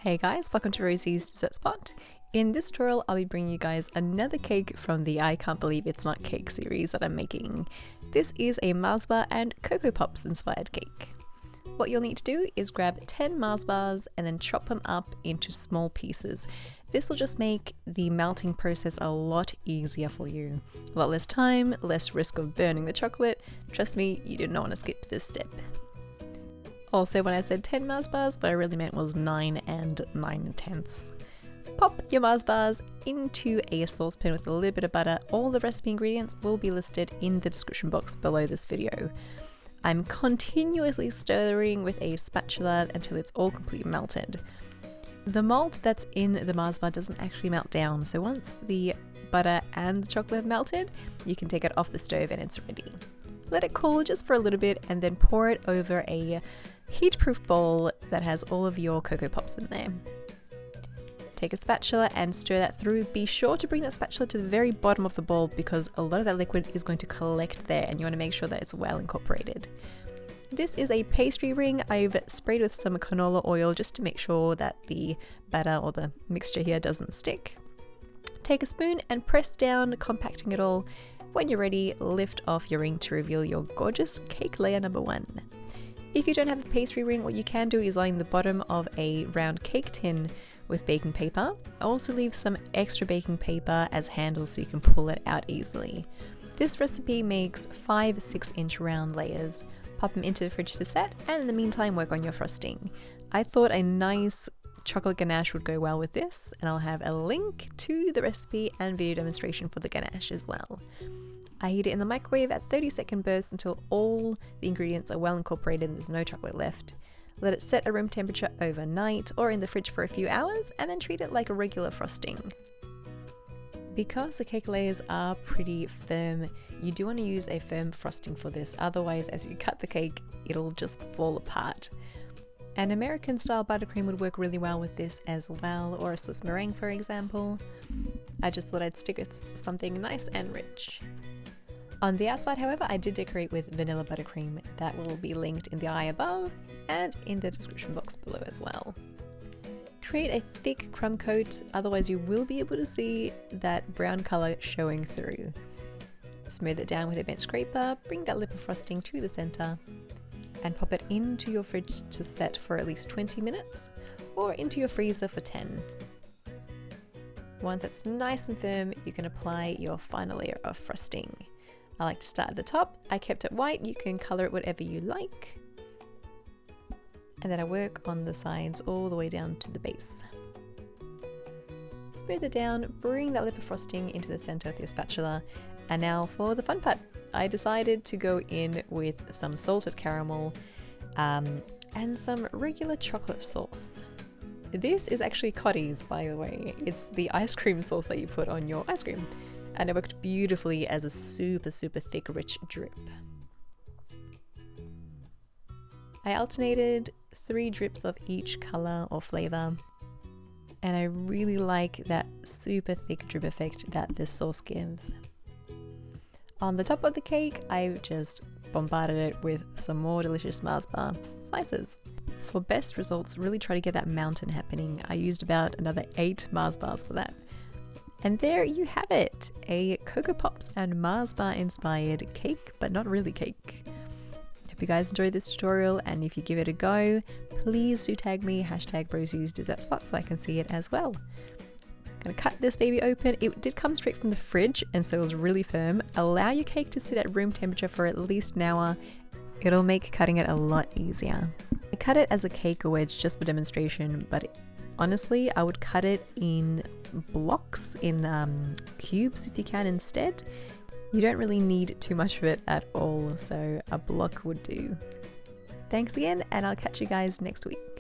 Hey guys, welcome to Rosie's Dessert Spot. In this tutorial, I'll be bringing you guys another cake from the I Can't Believe It's Not Cake series that I'm making. This is a Mars bar and Cocoa Pops inspired cake. What you'll need to do is grab 10 Mars bars and then chop them up into small pieces. This will just make the melting process a lot easier for you. A lot less time, less risk of burning the chocolate. Trust me, you do not want to skip this step. Also, when I said 10 Mars bars, what I really meant was 9 and 9/10. Pop your Mars bars into a saucepan with a little bit of butter. All the recipe ingredients will be listed in the description box below this video. I'm continuously stirring with a spatula until it's all completely melted. The malt that's in the Mars bar doesn't actually melt down, so once the butter and the chocolate have melted, you can take it off the stove and it's ready. Let it cool just for a little bit and then pour it over a heat-proof bowl that has all of your Cocoa Pops in there. Take a spatula and stir that through. Be sure to bring that spatula to the very bottom of the bowl because a lot of that liquid is going to collect there and you want to make sure that it's well incorporated. This is a pastry ring. I've sprayed with some canola oil just to make sure that the batter or the mixture here doesn't stick. Take a spoon and press down, compacting it all. When you're ready, lift off your ring to reveal your gorgeous cake layer number 1. If you don't have a pastry ring, what you can do is line the bottom of a round cake tin with baking paper. Also leave some extra baking paper as handles so you can pull it out easily. This recipe makes 5 6-inch round layers. Pop them into the fridge to set, and in the meantime work on your frosting. I thought a nice chocolate ganache would go well with this, and I'll have a link to the recipe and video demonstration for the ganache as well. I heat it in the microwave at 30-second bursts until all the ingredients are well incorporated and there's no chocolate left. Let it set at room temperature overnight or in the fridge for a few hours and then treat it like a regular frosting. Because the cake layers are pretty firm, you do want to use a firm frosting for this, otherwise as you cut the cake it'll just fall apart. An American style buttercream would work really well with this as well, or a Swiss meringue for example. I just thought I'd stick with something nice and rich. On the outside, however, I did decorate with vanilla buttercream. That will be linked in the eye above and in the description box below as well. Create a thick crumb coat, otherwise you will be able to see that brown colour showing through. Smooth it down with a bench scraper, bring that lip of frosting to the centre, and pop it into your fridge to set for at least 20 minutes, or into your freezer for 10. Once it's nice and firm, you can apply your final layer of frosting. I like to start at the top. I kept it white, you can colour it whatever you like. And then I work on the sides all the way down to the base. Smooth it down, bring that lip of frosting into the centre with your spatula. And now for the fun part. I decided to go in with some salted caramel and some regular chocolate sauce. This is actually Cottee's, by the way. It's the ice cream sauce that you put on your ice cream. And it worked beautifully as a super thick rich drip. I alternated 3 drips of each colour or flavour, and I really like that super thick drip effect that this sauce gives. On the top of the cake, I've just bombarded it with some more delicious Mars bar slices. For best results, really try to get that mountain happening. I used about another 8 Mars bars for that. And there you have it, a Cocoa Pops and Mars bar inspired cake, but not really cake. Hope you guys enjoyed this tutorial, and if you give it a go, please do tag me, #Rosie's Dessert Spot, so I can see it as well. Gonna cut this baby open. It did come straight from the fridge, and so it was really firm. Allow your cake to sit at room temperature for at least an hour. It'll make cutting it a lot easier. I cut it as a cake wedge just for demonstration, but honestly, I would cut it in blocks, in cubes if you can instead. You don't really need too much of it at all, so a block would do. Thanks again, and I'll catch you guys next week.